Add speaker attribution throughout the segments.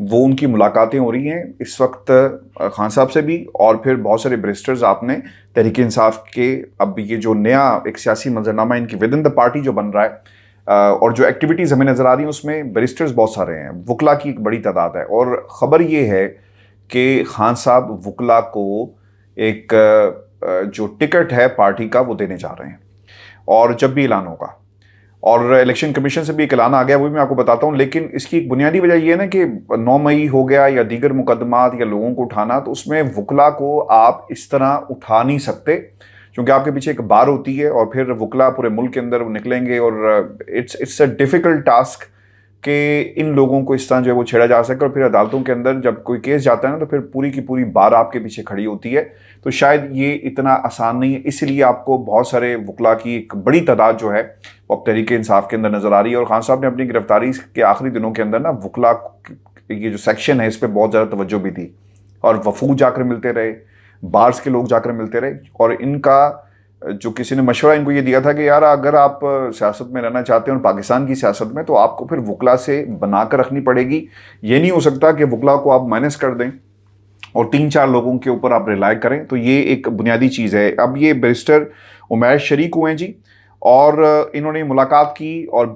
Speaker 1: وہ ان کی ملاقاتیں ہو رہی ہیں اس وقت خان صاحب سے بھی، اور پھر بہت سارے بریسٹرز آپ نے تحریک انصاف کے، اب یہ جو نیا ایک سیاسی منظرنامہ ان کی ود ان دا پارٹی جو بن رہا ہے اور جو ایکٹیویٹیز ہمیں نظر آ رہی ہیں اس میں بیرسٹرز بہت سارے ہیں، وکلا کی ایک بڑی تعداد ہے، اور خبر یہ ہے کہ خان صاحب وکلا کو ایک جو ٹکٹ ہے پارٹی کا وہ دینے جا رہے ہیں، اور جب بھی اعلان ہوگا، اور الیکشن کمیشن سے بھی ایک اعلان آ گیا، وہ بھی میں آپ کو بتاتا ہوں، لیکن اس کی ایک بنیادی وجہ یہ ہے نا کہ 9 مئی ہو گیا یا دیگر مقدمات یا لوگوں کو اٹھانا، تو اس میں وکلا کو آپ اس طرح اٹھا نہیں سکتے، کیونکہ آپ کے پیچھے ایک بار ہوتی ہے، اور پھر وکلا پورے ملک کے اندر وہ نکلیں گے، اور اٹس اے ڈیفیکلٹ ٹاسک کہ ان لوگوں کو اس طرح جو ہے وہ چھیڑا جا سکے، اور پھر عدالتوں کے اندر جب کوئی کیس جاتا ہے نا تو پھر پوری کی پوری بار آپ کے پیچھے کھڑی ہوتی ہے، تو شاید یہ اتنا آسان نہیں ہے، اس لیے آپ کو بہت سارے وکلا کی ایک بڑی تعداد جو ہے وہ اب تحریک انصاف کے اندر نظر آ رہی ہے، اور خان صاحب نے اپنی گرفتاری کے آخری دنوں کے اندر نا وکلا یہ جو سیکشن ہے اس پہ بہت زیادہ توجہ بھی تھی، اور وفود جا کر ملتے رہے، بارز کے لوگ جا کر ملتے رہے، اور ان کا جو کسی نے مشورہ ان کو یہ دیا تھا کہ یار اگر آپ سیاست میں رہنا چاہتے ہیں اور پاکستان کی سیاست میں، تو آپ کو پھر وکلا سے بنا کر رکھنی پڑے گی، یہ نہیں ہو سکتا کہ وکلا کو آپ مائنس کر دیں اور 3-4 لوگوں کے اوپر آپ ریلائی کریں، تو یہ ایک بنیادی چیز ہے۔ اب یہ بیرسٹر عمیر شریک ہوئے ہیں جی، اور انہوں نے ملاقات کی، اور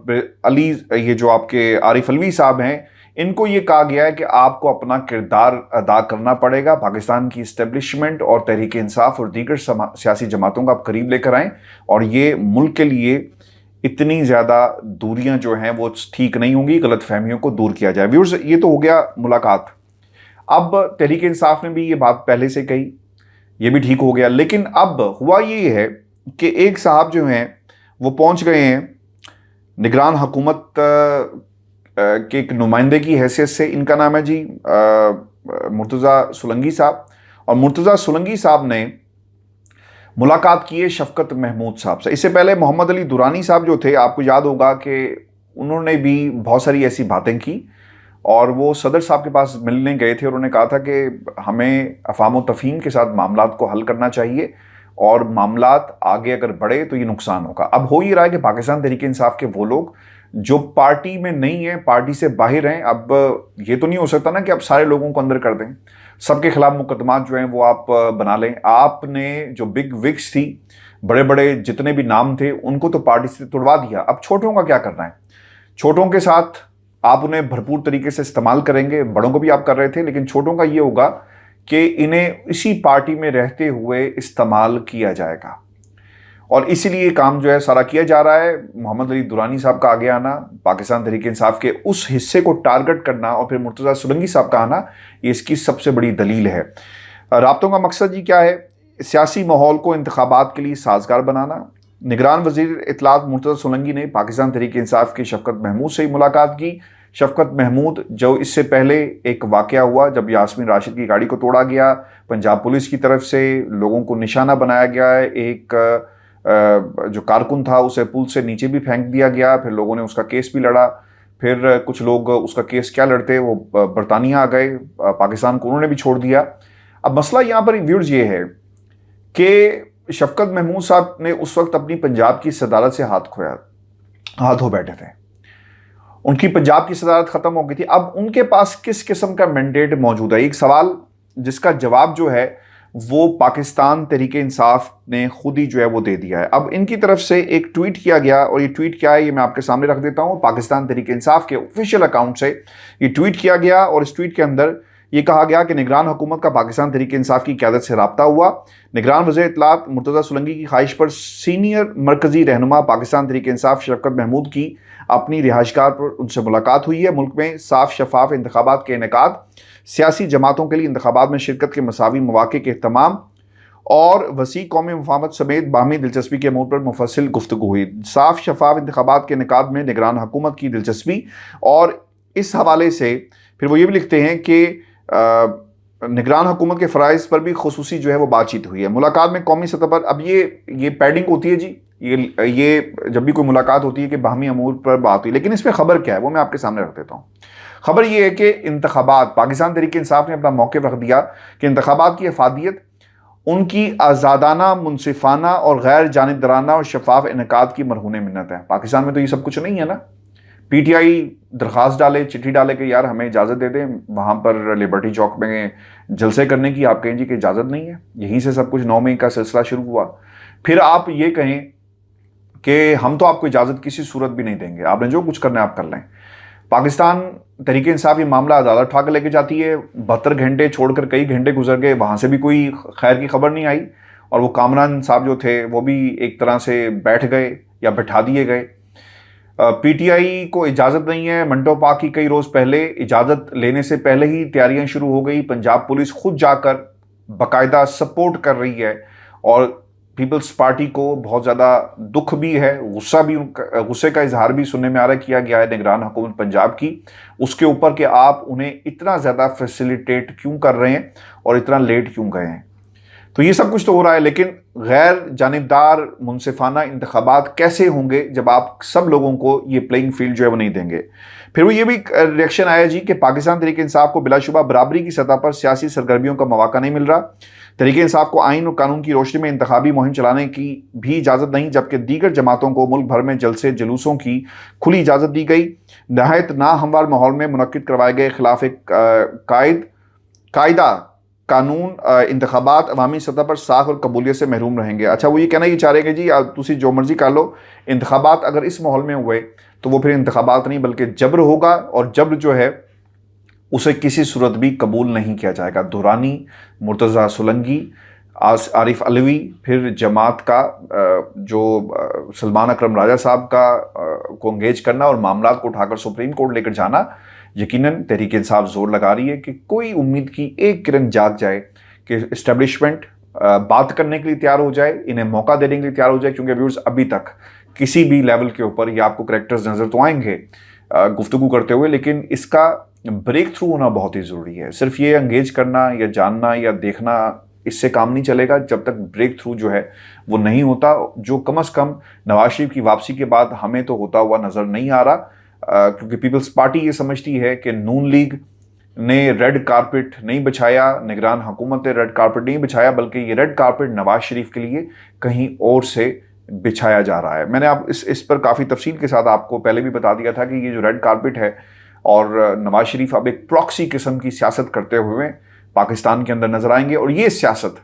Speaker 1: علی یہ جو آپ کے عارف علوی صاحب ہیں، ان کو یہ کہا گیا ہے کہ آپ کو اپنا کردار ادا کرنا پڑے گا، پاکستان کی اسٹیبلشمنٹ اور تحریک انصاف اور دیگر سیاسی جماعتوں کا آپ قریب لے کر آئیں، اور یہ ملک کے لیے اتنی زیادہ دوریاں جو ہیں وہ ٹھیک نہیں ہوں گی، غلط فہمیوں کو دور کیا جائے۔ ویورز، یہ تو ہو گیا ملاقات۔ اب تحریک انصاف نے بھی یہ بات پہلے سے کہی، یہ بھی ٹھیک ہو گیا، لیکن اب ہوا یہ ہے کہ ایک صاحب جو ہیں وہ پہنچ گئے ہیں نگران حکومت کے ایک نمائندے کی حیثیت سے، ان کا نام ہے جی مرتضیٰ سولنگی صاحب، اور مرتضیٰ سولنگی صاحب نے ملاقات کی ہے شفقت محمود صاحب سے۔ اس سے پہلے محمد علی درانی صاحب جو تھے، آپ کو یاد ہوگا کہ انہوں نے بھی بہت ساری ایسی باتیں کی، اور وہ صدر صاحب کے پاس ملنے گئے تھے، اور انہوں نے کہا تھا کہ ہمیں افہام و تفہیم کے ساتھ معاملات کو حل کرنا چاہیے، اور معاملات آگے اگر بڑھے تو یہ نقصان ہوگا۔ اب ہو ہی رہا ہے کہ پاکستان تحریک انصاف کے وہ لوگ جو پارٹی میں نہیں ہیں، پارٹی سے باہر ہیں، اب یہ تو نہیں ہو سکتا نا کہ آپ سارے لوگوں کو اندر کر دیں، سب کے خلاف مقدمات جو ہیں وہ آپ بنا لیں۔ آپ نے جو بگ وگس تھی، بڑے بڑے جتنے بھی نام تھے، ان کو تو پارٹی سے توڑوا دیا، اب چھوٹوں کا کیا کرنا ہے؟ چھوٹوں کے ساتھ آپ انہیں بھرپور طریقے سے استعمال کریں گے، بڑوں کو بھی آپ کر رہے تھے، لیکن چھوٹوں کا یہ ہوگا کہ انہیں اسی پارٹی میں رہتے ہوئے استعمال کیا جائے گا، اور اسی لیے یہ کام جو ہے سارا کیا جا رہا ہے۔ محمد علی درانی صاحب کا آگے آنا، پاکستان تحریک انصاف کے اس حصے کو ٹارگٹ کرنا، اور پھر مرتضیٰ سولنگی صاحب کا آنا، یہ اس کی سب سے بڑی دلیل ہے۔ رابطوں کا مقصد یہ کیا ہے؟ سیاسی ماحول کو انتخابات کے لیے سازگار بنانا۔ نگران وزیر اطلاعات مرتضیٰ سولنگی نے پاکستان تحریک انصاف کی شفقت محمود سے ہی ملاقات کی۔ شفقت محمود جو اس سے پہلے ایک واقعہ ہوا جب یاسمین راشد کی گاڑی کو توڑا گیا، پنجاب پولیس کی طرف سے لوگوں کو نشانہ بنایا گیا ہے، ایک جو کارکن تھا اسے پل سے نیچے بھی پھینک دیا گیا، پھر لوگوں نے اس کا کیس بھی لڑا، پھر کچھ لوگ اس کا کیس کیا لڑتے وہ برطانیہ آ گئے، پاکستان کو انہوں نے بھی چھوڑ دیا۔ اب مسئلہ یہاں پر ویورز یہ ہے کہ شفقت محمود صاحب نے اس وقت اپنی پنجاب کی صدارت سے ہاتھ دھو بیٹھے تھے، ان کی پنجاب کی صدارت ختم ہو گئی تھی، اب ان کے پاس کس قسم کا مینڈیٹ موجود ہے؟ ایک سوال جس کا جواب جو ہے وہ پاکستان تحریک انصاف نے خود ہی جو ہے وہ دے دیا ہے۔ اب ان کی طرف سے ایک ٹویٹ کیا گیا، اور یہ ٹویٹ کیا ہے یہ میں آپ کے سامنے رکھ دیتا ہوں۔ پاکستان تحریک انصاف کے آفیشیل اکاؤنٹ سے یہ ٹویٹ کیا گیا، اور اس ٹویٹ کے اندر یہ کہا گیا کہ نگران حکومت کا پاکستان تحریک انصاف کی قیادت سے رابطہ ہوا۔ نگران وزیر اطلاعات مرتضیٰ سولنگی کی خواہش پر سینئر مرکزی رہنما پاکستان تحریک انصاف شفقت محمود کی اپنی رہائش گاہ پر ان سے ملاقات ہوئی ہے۔ ملک میں صاف شفاف انتخابات کے انعقاد، سیاسی جماعتوں کے لیے انتخابات میں شرکت کے مساوی مواقع کے اہتمام اور وسیع قومی مفاہمت سمیت باہمی دلچسپی کے امور پر مفصل گفتگو ہوئی۔ صاف شفاف انتخابات کے انعقاد میں نگران حکومت کی دلچسپی، اور اس حوالے سے پھر وہ یہ بھی لکھتے ہیں کہ نگران حکومت کے فرائض پر بھی خصوصی جو ہے وہ بات چیت ہوئی ہے۔ ملاقات میں قومی سطح پر، اب یہ پیڈنگ ہوتی ہے جی، یہ جب بھی کوئی ملاقات ہوتی ہے کہ باہمی امور پر بات ہوئی، لیکن اس میں خبر کیا ہے وہ میں آپ کے سامنے رکھ دیتا ہوں۔ خبر یہ ہے کہ انتخابات، پاکستان تحریک انصاف نے اپنا موقف رکھ دیا کہ انتخابات کی افادیت ان کی آزادانہ، منصفانہ اور غیر جانبدارانہ اور شفاف انعقاد کی مرہون منت ہے۔ پاکستان میں تو یہ سب کچھ نہیں ہے نا، پی ٹی آئی درخواست ڈالے، چٹھی ڈالے کہ یار ہمیں اجازت دے دیں وہاں پر لبرٹی چوک میں جلسے کرنے کی، آپ کہیں جی کہ اجازت نہیں ہے، یہیں سے سب کچھ 9 مئی کا سلسلہ شروع ہوا۔ پھر آپ یہ کہیں کہ ہم تو آپ کو اجازت کسی صورت بھی نہیں دیں گے، آپ نے جو کچھ کرنا ہے آپ کر لیں۔ پاکستان تحریک انصاف یہ معاملہ عدالت اٹھا کے لے کے جاتی ہے، 72 گھنٹے چھوڑ کر کئی گھنٹے گزر گئے، وہاں سے بھی کوئی خیر کی خبر نہیں آئی، اور وہ کامران صاحب جو تھے وہ بھی ایک طرح سے بیٹھ گئے یا بٹھا دیے گئے۔ پی ٹی آئی کو اجازت نہیں ہے، منٹو پاک کی کئی روز پہلے اجازت لینے سے پہلے ہی تیاریاں شروع ہو گئی، پنجاب پولیس خود جا کر باقاعدہ سپورٹ کر رہی ہے، اور پیپلز پارٹی کو بہت زیادہ دکھ بھی ہے، غصے کا اظہار بھی سننے میں آ رہا کیا گیا ہے نگران حکومت پنجاب کی اس کے اوپر کہ آپ انہیں اتنا زیادہ فیسیلیٹیٹ کیوں کر رہے ہیں اور اتنا لیٹ کیوں گئے ہیں۔ تو یہ سب کچھ تو ہو رہا ہے، لیکن غیر جانبدار منصفانہ انتخابات کیسے ہوں گے جب آپ سب لوگوں کو یہ پلینگ فیلڈ جو ہے وہ نہیں دیں گے؟ پھر وہ یہ بھی ریئیکشن آیا جی کہ پاکستان تحریک انصاف کو بلا شبہ برابری کی سطح پر سیاسی سرگرمیوں کا مواقع نہیں مل رہا، تحریک انصاف کو آئین اور قانون کی روشنی میں انتخابی مہم چلانے کی بھی اجازت نہیں، جبکہ دیگر جماعتوں کو ملک بھر میں جلسے جلوسوں کی کھلی اجازت دی گئی۔ نہایت ناہموار ماحول میں منعقد کروائے گئے خلاف قاعدہ قانون انتخابات عوامی سطح پر ساخ اور قبولیت سے محروم رہیں گے۔ اچھا وہ یہ کہنا یہ چاہ رہے ہیں کہ جی تسی جو مرضی کر لو، انتخابات اگر اس ماحول میں ہوئے تو وہ پھر انتخابات نہیں بلکہ جبر ہوگا، اور جبر جو ہے اسے کسی صورت بھی قبول نہیں کیا جائے گا۔ دورانی، مرتضیٰ سولنگی، عارف علوی، پھر جماعت کا جو سلمان اکرم راجہ صاحب کا کو انگیج کرنا اور معاملات کو اٹھا کر سپریم کورٹ لے کر جانا، یقیناً تحریک انصاف زور لگا رہی ہے کہ کوئی امید کی ایک کرن جاگ جائے کہ اسٹیبلشمنٹ بات کرنے کے لیے تیار ہو جائے، انہیں موقع دینے کے لیے تیار ہو جائے، کیونکہ ویورز ابھی تک کسی بھی لیول کے اوپر یہ آپ کو کریکٹرز نظر تو آئیں گے گفتگو کرتے ہوئے، لیکن اس کا بریک تھرو ہونا بہت ہی ضروری ہے۔ صرف یہ انگیج کرنا یا جاننا یا دیکھنا اس سے کام نہیں چلے گا جب تک بریک تھرو جو ہے وہ نہیں ہوتا، جو کم از کم نواز شریف کی واپسی کے بعد ہمیں تو ہوتا ہوا نظر نہیں آ رہا، کیونکہ پیپلز پارٹی یہ سمجھتی ہے کہ نون لیگ نے ریڈ کارپٹ نہیں بچھایا، نگران حکومت نے ریڈ کارپٹ نہیں بچھایا، بلکہ یہ ریڈ کارپٹ نواز شریف کے لیے کہیں اور سے بچھایا جا رہا ہے۔ میں نے اس پر کافی تفصیل کے ساتھ آپ کو پہلے بھی بتا دیا تھا کہ یہ جو ریڈ کارپٹ ہے، اور نواز شریف اب ایک پراکسی قسم کی سیاست کرتے ہوئے پاکستان کے اندر نظر آئیں گے، اور یہ سیاست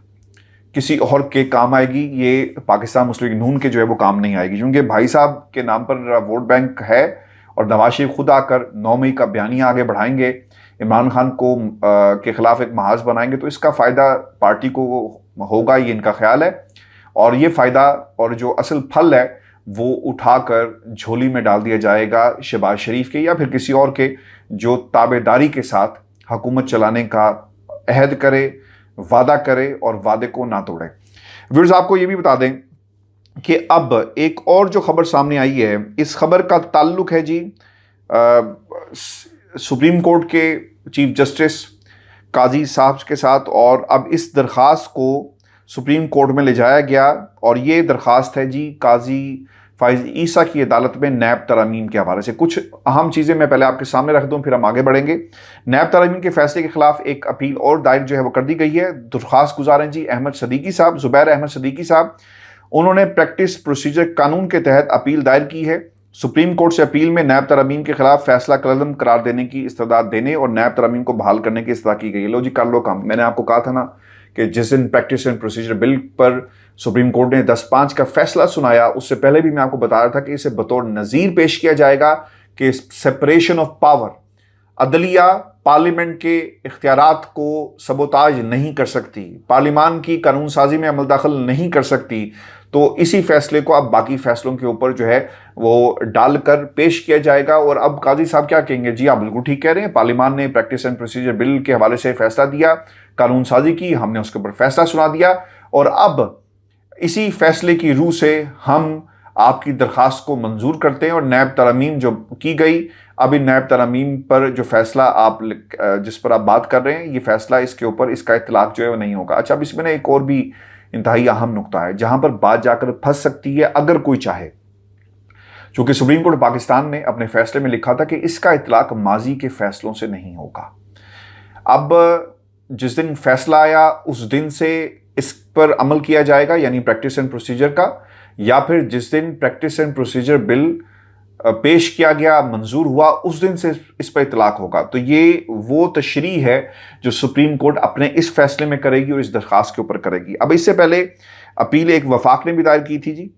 Speaker 1: کسی اور کے کام آئے گی، یہ پاکستان مسلم لیگ نون کے جو ہے وہ کام نہیں آئے گی، کیونکہ بھائی صاحب کے نام پر ووٹ بینک ہے، اور نواز شریف خود آ کر 9 مئی کا بیانیہ آگے بڑھائیں گے، عمران خان کو کے خلاف ایک محاذ بنائیں گے، تو اس کا فائدہ پارٹی کو ہوگا، یہ ان کا خیال ہے، اور یہ فائدہ اور جو اصل پھل ہے وہ اٹھا کر جھولی میں ڈال دیا جائے گا شہباز شریف کے یا پھر کسی اور کے جو تابع داری کے ساتھ حکومت چلانے کا عہد کرے، وعدہ کرے اور وعدے کو نہ توڑے۔ ویورز آپ کو یہ بھی بتا دیں کہ اب ایک اور جو خبر سامنے آئی ہے، اس خبر کا تعلق ہے جی سپریم کورٹ کے چیف جسٹس قاضی صاحب کے ساتھ، اور اب اس درخواست کو سپریم کورٹ میں لے جایا گیا، اور یہ درخواست ہے جی قاضی فائز عیسیٰ کی عدالت میں نیب ترامیم کے حوالے سے۔ کچھ اہم چیزیں میں پہلے آپ کے سامنے رکھ دوں، پھر ہم آگے بڑھیں گے۔ نیب ترامیم کے فیصلے کے خلاف ایک اپیل اور دائر جو ہے وہ کر دی گئی ہے۔ درخواست گزار ہیں جی احمد صدیقی صاحب، زبیر احمد صدیقی صاحب، انہوں نے پریکٹس پروسیجر قانون کے تحت اپیل دائر کی ہے۔ سپریم کورٹ سے اپیل میں نیب ترامیم کے خلاف فیصلہ کالعدم قرار دینے کی استدعا دینے اور نیب ترامیم کو بحال کرنے کی استدعا کی گئی ہے۔ لو جی کر لو کام۔ میں نے آپ کو کہا تھا نا کہ جس دن پریکٹس اینڈ پروسیجر بل پر سپریم کورٹ نے 10-5 کا فیصلہ سنایا، اس سے پہلے بھی میں آپ کو بتا رہا تھا کہ اسے بطور نظیر پیش کیا جائے گا کہ سپریشن آف پاور، عدلیہ پارلیمنٹ کے اختیارات کو سبوتاج نہیں کر سکتی، پارلیمان کی قانون سازی میں عمل دخل نہیں کر سکتی، تو اسی فیصلے کو اب باقی فیصلوں کے اوپر جو ہے وہ ڈال کر پیش کیا جائے گا۔ اور اب قاضی صاحب کیا کہیں گے؟ جی آپ بالکل ٹھیک کہہ رہے ہیں، پارلیمان نے پریکٹس اینڈ پروسیجر بل کے حوالے سے فیصلہ دیا، قانون سازی کی، ہم نے اس کے اوپر فیصلہ سنا دیا، اور اب اسی فیصلے کی روح سے ہم آپ کی درخواست کو منظور کرتے ہیں، اور نیب ترامیم جو کی گئی، اب ان نیب ترامیم پر جو فیصلہ آپ جس پر آپ بات کر رہے ہیں، یہ فیصلہ اس کے اوپر اس کا اطلاق جو ہے وہ نہیں ہوگا۔ اچھا اب اس میں ایک اور بھی انتہائی اہم نقطہ ہے جہاں پر بات جا کر پھنس سکتی ہے اگر کوئی چاہے، چونکہ سپریم کورٹ پاکستان نے اپنے فیصلے میں لکھا تھا کہ اس کا اطلاق ماضی کے فیصلوں سے نہیں ہوگا۔ اب جس دن فیصلہ آیا اس دن سے اس پر عمل کیا جائے گا، یعنی پریکٹس اینڈ پروسیجر کا، یا پھر جس دن پریکٹس اینڈ پروسیجر بل پیش کیا گیا، منظور ہوا، اس دن سے اس پر اطلاق ہوگا۔ تو یہ وہ تشریح ہے جو سپریم کورٹ اپنے اس فیصلے میں کرے گی اور اس درخواست کے اوپر کرے گی۔ اب اس سے پہلے اپیل ایک وفاق نے بھی دائر کی تھی جی،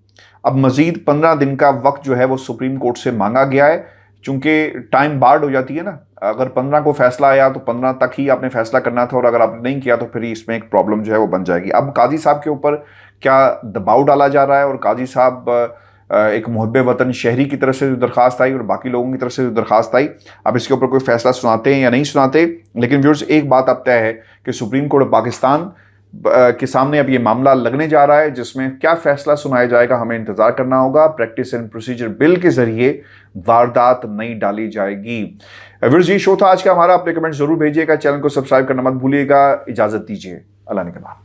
Speaker 1: اب مزید 15 دن کا وقت جو ہے وہ سپریم کورٹ سے مانگا گیا ہے، چونکہ ٹائم بارڈ ہو جاتی ہے نا، اگر 15 کو فیصلہ آیا تو 15 تک ہی آپ نے فیصلہ کرنا تھا، اور اگر آپ نے نہیں کیا تو پھر اس میں ایک پرابلم جو ہے وہ بن جائے گی۔ اب قاضی صاحب کے اوپر کیا دباؤ ڈالا جا رہا ہے، اور قاضی صاحب ایک محب وطن شہری کی طرف سے جو درخواست آئی اور باقی لوگوں کی طرف سے جو درخواست آئی، اب اس کے اوپر کوئی فیصلہ سناتے ہیں یا نہیں سناتے۔ لیکن ویورز ایک بات اب طے ہے کہ سپریم کورٹ پاکستان کے سامنے اب یہ معاملہ لگنے جا رہا ہے، جس میں کیا فیصلہ سنایا جائے گا ہمیں انتظار کرنا ہوگا۔ پریکٹس اینڈ پروسیجر بل کے ذریعے واردات نہیں ڈالی جائے گی۔ ویورز یہ شو تھا آج کا ہمارا، اپنے کمنٹ ضرور بھیجیے گا، چینل کو سبسکرائب کرنا مت بھولیے گا۔ اجازت دیجیے، اللہ نگہبان۔